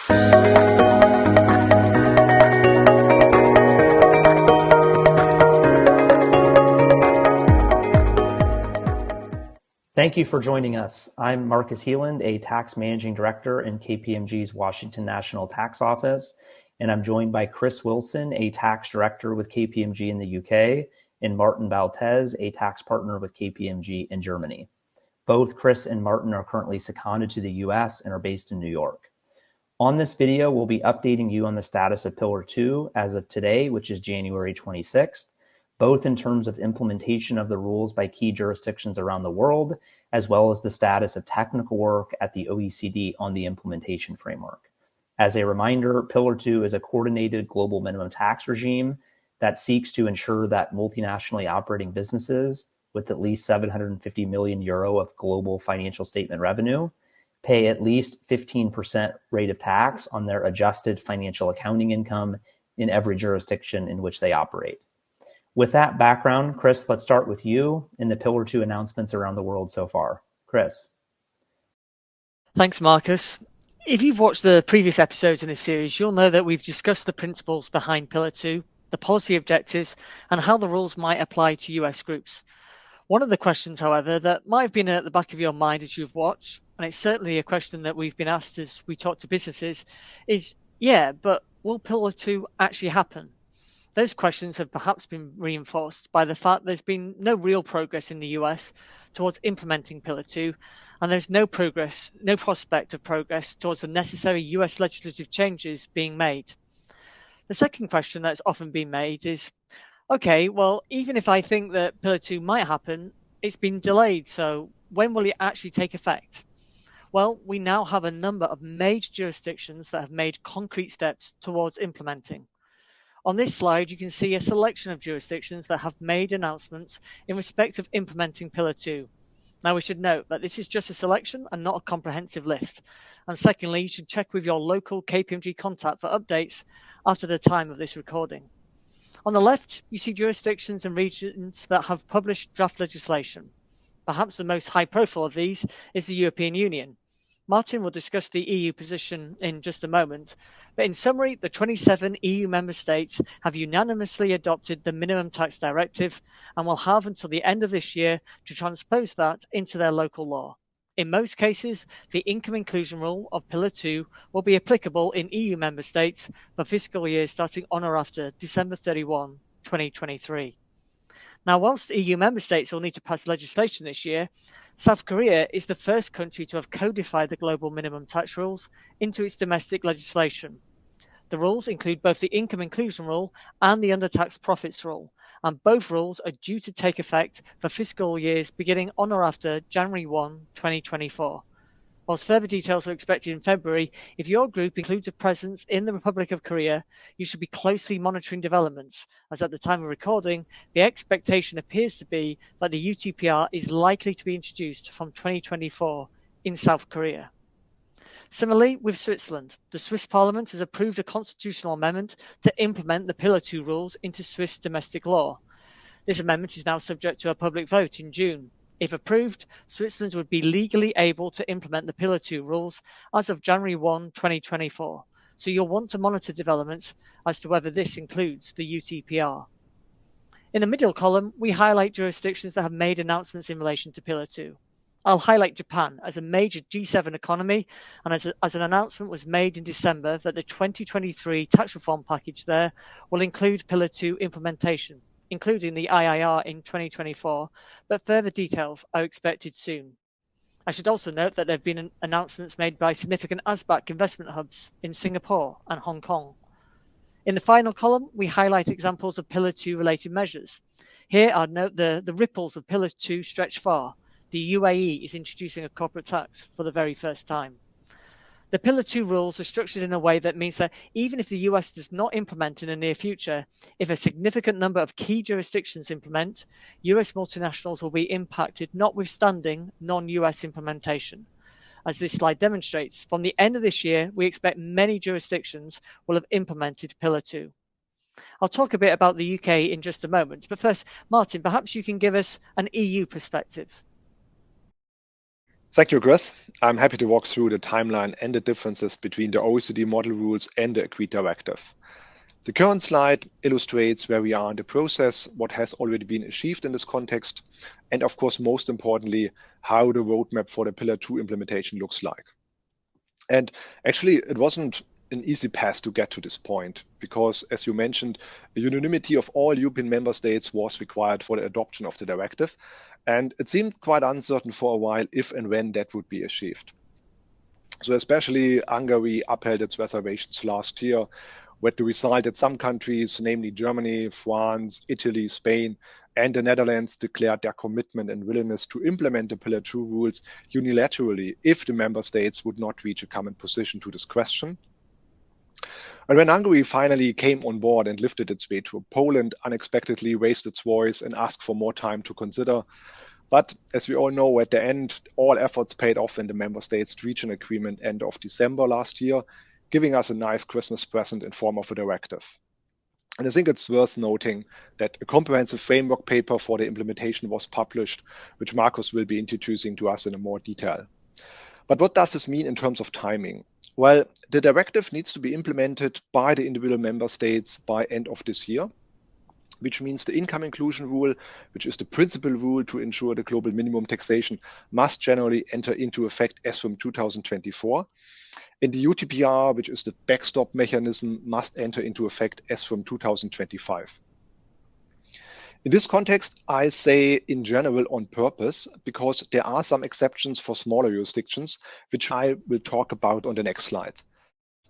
Thank you for joining us. I'm Marcus Heeland, a tax managing director in KPMG's Washington National Tax Office, and I'm joined by Chris Wilson, a tax director with KPMG in the UK, and Martin Baltez, a tax partner with KPMG in Germany. Both Chris and Martin are currently seconded to the US and are based in New York. On this video, we'll be updating you on the status of Pillar 2 as of today, which is January 26th, both in terms of implementation of the rules by key jurisdictions around the world, as well as the status of technical work at the OECD on the implementation framework. As a reminder, Pillar 2 is a coordinated global minimum tax regime that seeks to ensure that multinationally operating businesses with at least 750 million euro of global financial statement revenue pay at least 15% rate of tax on their adjusted financial accounting income in every jurisdiction in which they operate. With that background, Chris, let's start with you in the Pillar 2 announcements around the world so far. Chris. Thanks, Marcus. If you've watched the previous episodes in this series, you'll know that we've discussed the principles behind Pillar 2, the policy objectives, and how the rules might apply to US groups. One of the questions, however, that might have been at the back of your mind as you've watched, and it's certainly a question that we've been asked as we talk to businesses, is, but will Pillar 2 actually happen? Those questions have perhaps been reinforced by the fact there's been no real progress in the US towards implementing Pillar 2, and there's no prospect of progress towards the necessary US legislative changes being made. The second question that's often been made is, okay, well, even if I think that Pillar 2 might happen, it's been delayed, so when will it actually take effect? Well, we now have a number of major jurisdictions that have made concrete steps towards implementing. On this slide, you can see a selection of jurisdictions that have made announcements in respect of implementing Pillar 2. Now, we should note that this is just a selection and not a comprehensive list. And secondly, you should check with your local KPMG contact for updates after the time of this recording. On the left, you see jurisdictions and regions that have published draft legislation. Perhaps the most high profile of these is the European Union. Martin will discuss the EU position in just a moment, but in summary, the 27 EU member states have unanimously adopted the Minimum Tax Directive and will have until the end of this year to transpose that into their local law. In most cases, the income inclusion rule of Pillar 2 will be applicable in EU member states for fiscal years starting on or after December 31, 2023. Now, whilst EU member states will need to pass legislation this year, South Korea is the first country to have codified the global minimum tax rules into its domestic legislation. The rules include both the income inclusion rule and the undertaxed profits rule, and both rules are due to take effect for fiscal years beginning on or after January 1, 2024. Whilst further details are expected in February, if your group includes a presence in the Republic of Korea, you should be closely monitoring developments, as at the time of recording, the expectation appears to be that the UTPR is likely to be introduced from 2024 in South Korea. Similarly, with Switzerland, the Swiss Parliament has approved a constitutional amendment to implement the Pillar 2 rules into Swiss domestic law. This amendment is now subject to a public vote in June. If approved, Switzerland would be legally able to implement the Pillar 2 rules as of January 1, 2024. So you'll want to monitor developments as to whether this includes the UTPR. In the middle column, we highlight jurisdictions that have made announcements in relation to Pillar 2. I'll highlight Japan as a major G7 economy, and as an announcement was made in December that the 2023 tax reform package there will include Pillar 2 implementation, including the IIR in 2024, but further details are expected soon. I should also note that there have been announcements made by significant ASBAC investment hubs in Singapore and Hong Kong. In the final column, we highlight examples of Pillar 2 related measures. Here I'd note the ripples of Pillar 2 stretch far. The UAE is introducing a corporate tax for the very first time. The Pillar 2 rules are structured in a way that means that even if the US does not implement in the near future, if a significant number of key jurisdictions implement, US multinationals will be impacted notwithstanding non-US implementation. As this slide demonstrates, from the end of this year, we expect many jurisdictions will have implemented Pillar 2. I'll talk a bit about the UK in just a moment, but first, Martin, perhaps you can give us an EU perspective. Thank you, Chris. I'm happy to walk through the timeline and the differences between the OECD model rules and the agreed directive. The current slide illustrates where we are in the process, what has already been achieved in this context, and of course, most importantly, how the roadmap for the Pillar 2 implementation looks like. And actually, it wasn't an easy path to get to this point because, as you mentioned, a unanimity of all European member states was required for the adoption of the directive. And it seemed quite uncertain for a while if and when that would be achieved. So especially Hungary upheld its reservations last year, with the result that some countries, namely Germany, France, Italy, Spain, and the Netherlands, declared their commitment and willingness to implement the Pillar 2 rules unilaterally if the member states would not reach a common position to this question. And when Hungary finally came on board and lifted its veto, Poland unexpectedly raised its voice and asked for more time to consider. But as we all know, at the end, all efforts paid off in the member states to reach an agreement end of December last year, giving us a nice Christmas present in form of a directive. And I think it's worth noting that a comprehensive framework paper for the implementation was published, which Markus will be introducing to us in more detail. But what does this mean in terms of timing? Well, the directive needs to be implemented by the individual member states by end of this year, which means the income inclusion rule, which is the principal rule to ensure the global minimum taxation, must generally enter into effect as from 2024. And the UTPR, which is the backstop mechanism, must enter into effect as from 2025. In this context, I say in general on purpose, because there are some exceptions for smaller jurisdictions, which I will talk about on the next slide.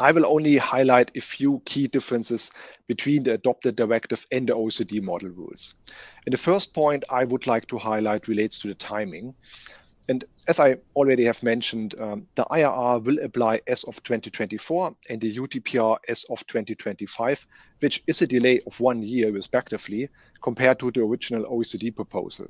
I will only highlight a few key differences between the adopted directive and the OECD model rules. And the first point I would like to highlight relates to the timing. And as I already have mentioned, the IRR will apply as of 2024 and the UTPR as of 2025, which is a delay of 1 year respectively compared to the original OECD proposal.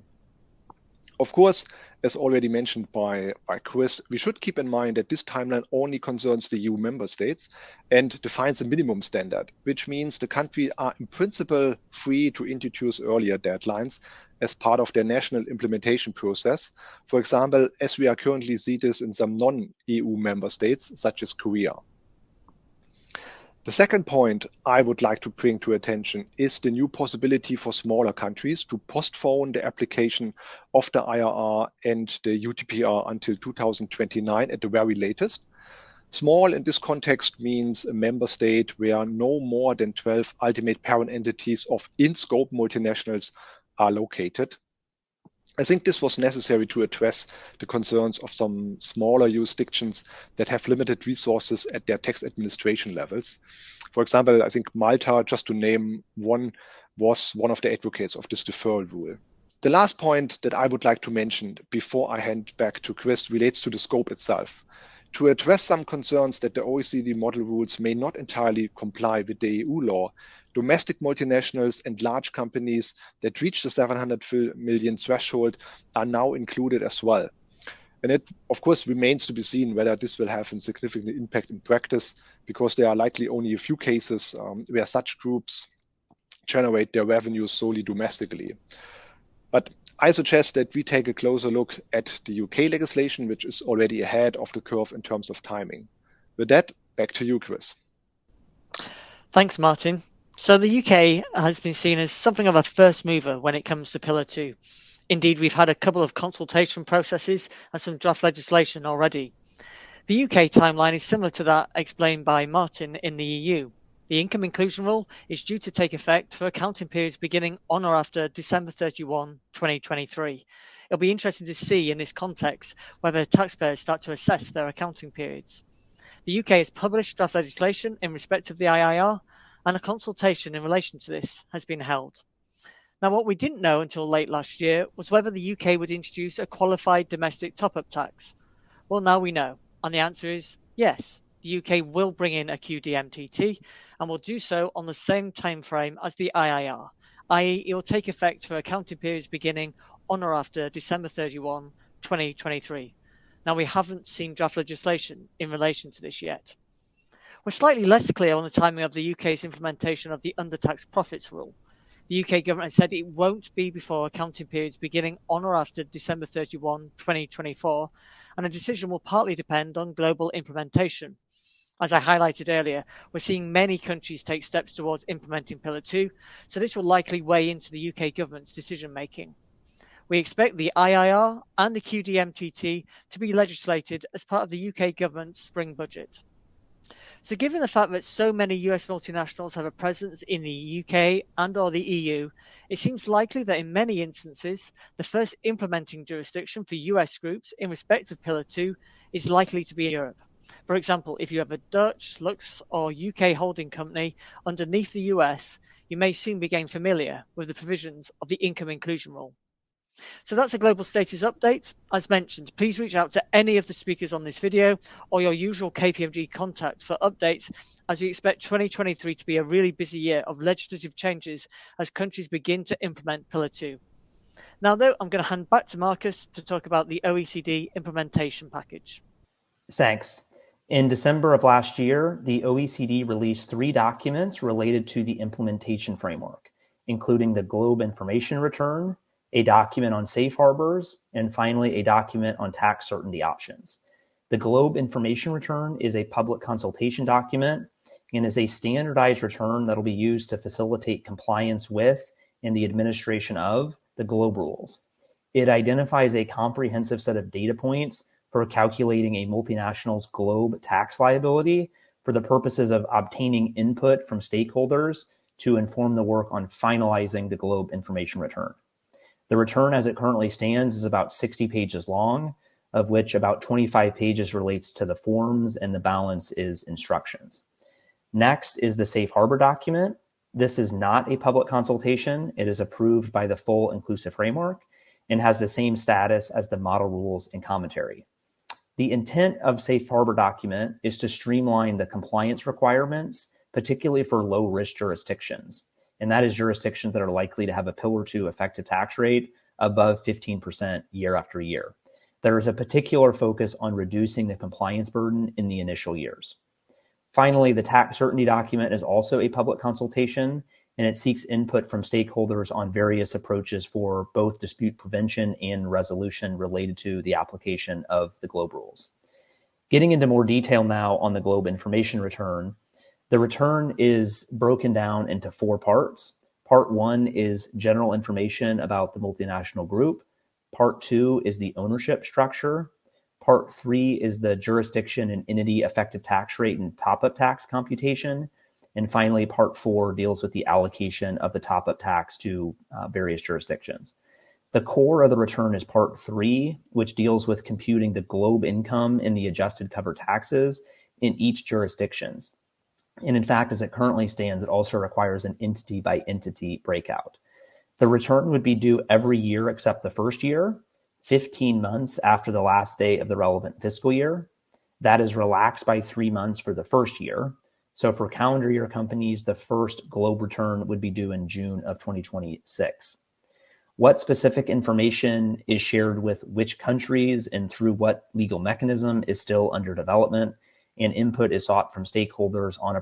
Of course, as already mentioned by Chris, we should keep in mind that this timeline only concerns the EU member states and defines a minimum standard, which means the countries are in principle free to introduce earlier deadlines as part of their national implementation process. For example, as we are currently see this in some non-EU member states, such as Korea. The second point I would like to bring to attention is the new possibility for smaller countries to postpone the application of the IRR and the UTPR until 2029 at the very latest. Small in this context means a member state where no more than 12 ultimate parent entities of in-scope multinationals are located. I think this was necessary to address the concerns of some smaller jurisdictions that have limited resources at their tax administration levels. For example, I think Malta, just to name one, was one of the advocates of this deferral rule. The last point that I would like to mention before I hand back to Chris relates to the scope itself. To address some concerns that the OECD model rules may not entirely comply with the EU law, domestic multinationals and large companies that reach the 700 million threshold are now included as well. And it, of course, remains to be seen whether this will have a significant impact in practice, because there are likely only a few cases where such groups generate their revenues solely domestically. But I suggest that we take a closer look at the UK legislation, which is already ahead of the curve in terms of timing. With that, back to you, Chris. Thanks, Martin. So the UK has been seen as something of a first mover when it comes to Pillar 2. Indeed, we've had a couple of consultation processes and some draft legislation already. The UK timeline is similar to that explained by Martin in the EU. The income inclusion rule is due to take effect for accounting periods beginning on or after December 31, 2023. It'll be interesting to see in this context whether taxpayers start to assess their accounting periods. The UK has published draft legislation in respect of the IIR, and a consultation in relation to this has been held. Now, what we didn't know until late last year was whether the UK would introduce a qualified domestic top-up tax. Well, now we know, and the answer is yes. The UK will bring in a QDMTT and will do so on the same timeframe as the IIR, i.e. it will take effect for accounting periods beginning on or after December 31, 2023. Now, we haven't seen draft legislation in relation to this yet. We're slightly less clear on the timing of the UK's implementation of the undertaxed profits rule. The UK government said it won't be before accounting periods beginning on or after December 31, 2024, and a decision will partly depend on global implementation. As I highlighted earlier, we're seeing many countries take steps towards implementing Pillar 2, so this will likely weigh into the UK government's decision making. We expect the IIR and the QDMTT to be legislated as part of the UK government's spring budget. So given the fact that so many US multinationals have a presence in the UK and or the EU, it seems likely that in many instances, the first implementing jurisdiction for US groups in respect of Pillar 2 is likely to be Europe. For example, if you have a Dutch, Lux or UK holding company underneath the US, you may soon be getting familiar with the provisions of the income inclusion rule. So that's a global status update. As mentioned, please reach out to any of the speakers on this video or your usual KPMG contact for updates, as we expect 2023 to be a really busy year of legislative changes as countries begin to implement Pillar 2. Now, though, I'm going to hand back to Marcus to talk about the OECD implementation package. Thanks. In December of last year, the OECD released 3 documents related to the implementation framework, including the Globe Information Return, a document on safe harbors, and finally, a document on tax certainty options. The Globe Information Return is a public consultation document and is a standardized return that will be used to facilitate compliance with and the administration of the Globe rules. It identifies a comprehensive set of data points for calculating a multinational's Globe tax liability for the purposes of obtaining input from stakeholders to inform the work on finalizing the Globe Information Return. The return as it currently stands is about 60 pages long, of which about 25 pages relates to the forms and the balance is instructions. Next is the Safe Harbor document. This is not a public consultation. It is approved by the full inclusive framework and has the same status as the model rules and commentary. The intent of Safe Harbor document is to streamline the compliance requirements, particularly for low-risk jurisdictions. And that is jurisdictions that are likely to have a Pillar 2 effective tax rate above 15% year after year. There is a particular focus on reducing the compliance burden in the initial years. Finally, the tax certainty document is also a public consultation, and it seeks input from stakeholders on various approaches for both dispute prevention and resolution related to the application of the Globe rules. Getting into more detail now on the Globe Information Return, the return is broken down into 4 parts. Part 1 is general information about the multinational group. Part 2 is the ownership structure. Part 3 is the jurisdiction and entity effective tax rate and top-up tax computation. And finally, Part 4 deals with the allocation of the top-up tax to various jurisdictions. The core of the return is Part 3, which deals with computing the Globe income and the adjusted cover taxes in each jurisdiction. And in fact, as it currently stands, it also requires an entity by entity breakout. The return would be due every year except the first year, 15 months after the last day of the relevant fiscal year. That is relaxed by 3 months for the first year. So for calendar year companies, the first Globe return would be due in June of 2026. What specific information is shared with which countries and through what legal mechanism is still under development, and input is sought from stakeholders on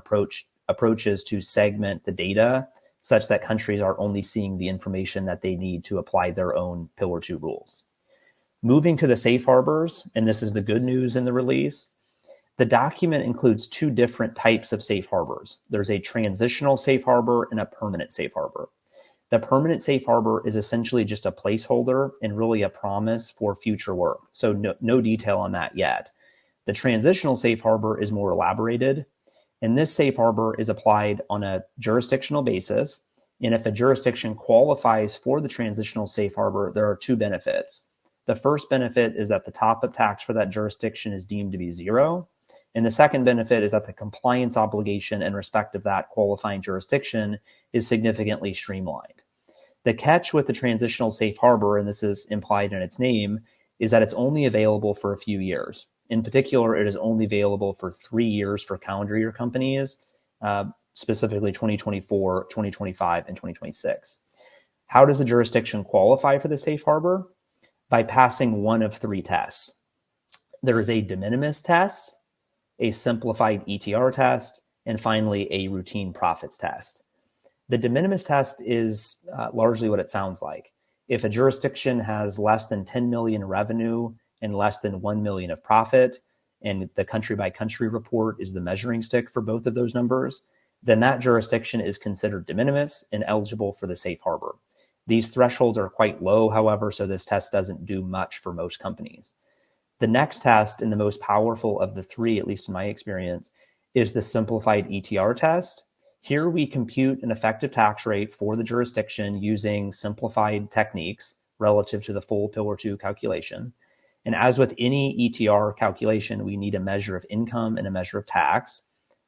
approaches to segment the data such that countries are only seeing the information that they need to apply their own Pillar 2 rules. Moving to the safe harbors, and this is the good news in the release, the document includes 2 different types of safe harbors. There's a transitional safe harbor and a permanent safe harbor. The permanent safe harbor is essentially just a placeholder and really a promise for future work. So no detail on that yet. The transitional safe harbor is more elaborated, and this safe harbor is applied on a jurisdictional basis. And if a jurisdiction qualifies for the transitional safe harbor, there are 2 benefits. The first benefit is that the top-up tax for that jurisdiction is deemed to be 0. And the second benefit is that the compliance obligation in respect of that qualifying jurisdiction is significantly streamlined. The catch with the transitional safe harbor, and this is implied in its name, is that it's only available for a few years. In particular, it is only available for 3 years for calendar year companies, specifically 2024, 2025, and 2026. How does a jurisdiction qualify for the safe harbor? By passing one of 3 tests. There is a de minimis test, a simplified ETR test, and finally a routine profits test. The de minimis test is largely what it sounds like. If a jurisdiction has less than 10 million revenue and less than 1 million of profit, and the country by country report is the measuring stick for both of those numbers, then that jurisdiction is considered de minimis and eligible for the safe harbor. These thresholds are quite low, however, so this test doesn't do much for most companies. The next test, and the most powerful of the three, at least in my experience, is the simplified ETR test. Here we compute an effective tax rate for the jurisdiction using simplified techniques relative to the full Pillar 2 calculation. And as with any ETR calculation, we need a measure of income and a measure of tax.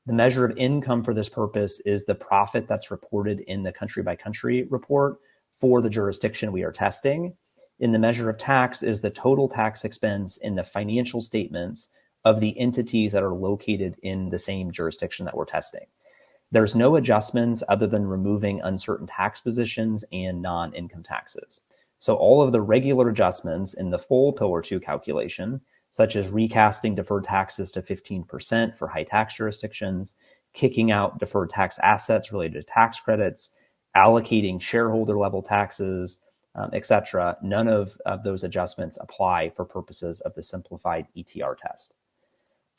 The measure of income for this purpose is the profit that's reported in the country by country report for the jurisdiction we are testing. And the measure of tax is the total tax expense in the financial statements of the entities that are located in the same jurisdiction that we're testing. There's no adjustments other than removing uncertain tax positions and non-income taxes. So all of the regular adjustments in the full Pillar 2 calculation, such as recasting deferred taxes to 15% for high tax jurisdictions, kicking out deferred tax assets related to tax credits, allocating shareholder level taxes, etc. None of those adjustments apply for purposes of the simplified ETR test.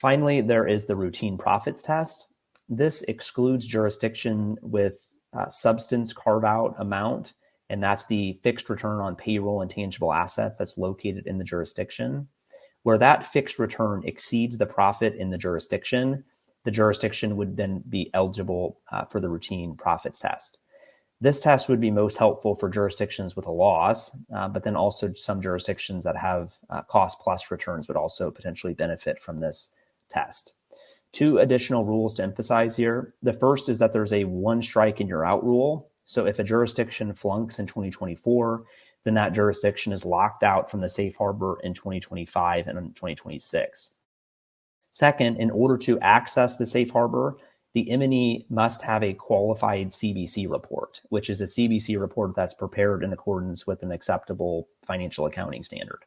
Finally, there is the routine profits test. This excludes jurisdiction with substance carve-out amount, and that's the fixed return on payroll and tangible assets that's located in the jurisdiction. Where that fixed return exceeds the profit in the jurisdiction would then be eligible for the routine profits test. This test would be most helpful for jurisdictions with a loss, but then also some jurisdictions that have cost plus returns would also potentially benefit from this test. Two additional rules to emphasize here. The first is that there's a one strike and you're out rule. So if a jurisdiction flunks in 2024, then that jurisdiction is locked out from the safe harbor in 2025 and in 2026. Second, in order to access the safe harbor, the M&E must have a qualified CBC report, which is a CBC report that's prepared in accordance with an acceptable financial accounting standard.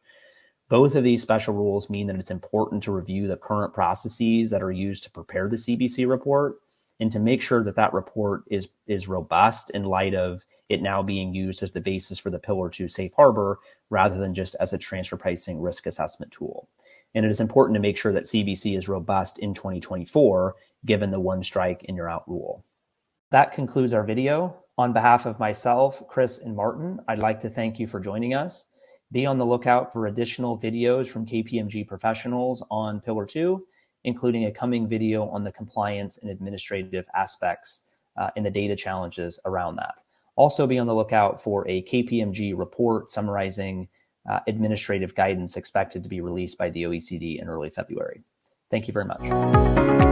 Both of these special rules mean that it's important to review the current processes that are used to prepare the CBC report and to make sure that that report is robust in light of it now being used as the basis for the Pillar 2 safe harbor rather than just as a transfer pricing risk assessment tool. And it is important to make sure that CBC is robust in 2024, given the one strike and you're out rule. That concludes our video. On behalf of myself, Chris, and Martin, I'd like to thank you for joining us. Be on the lookout for additional videos from KPMG professionals on Pillar 2, including a coming video on the compliance and administrative aspects and the data challenges around that. Also be on the lookout for a KPMG report summarizing administrative guidance expected to be released by the OECD in early February. Thank you very much.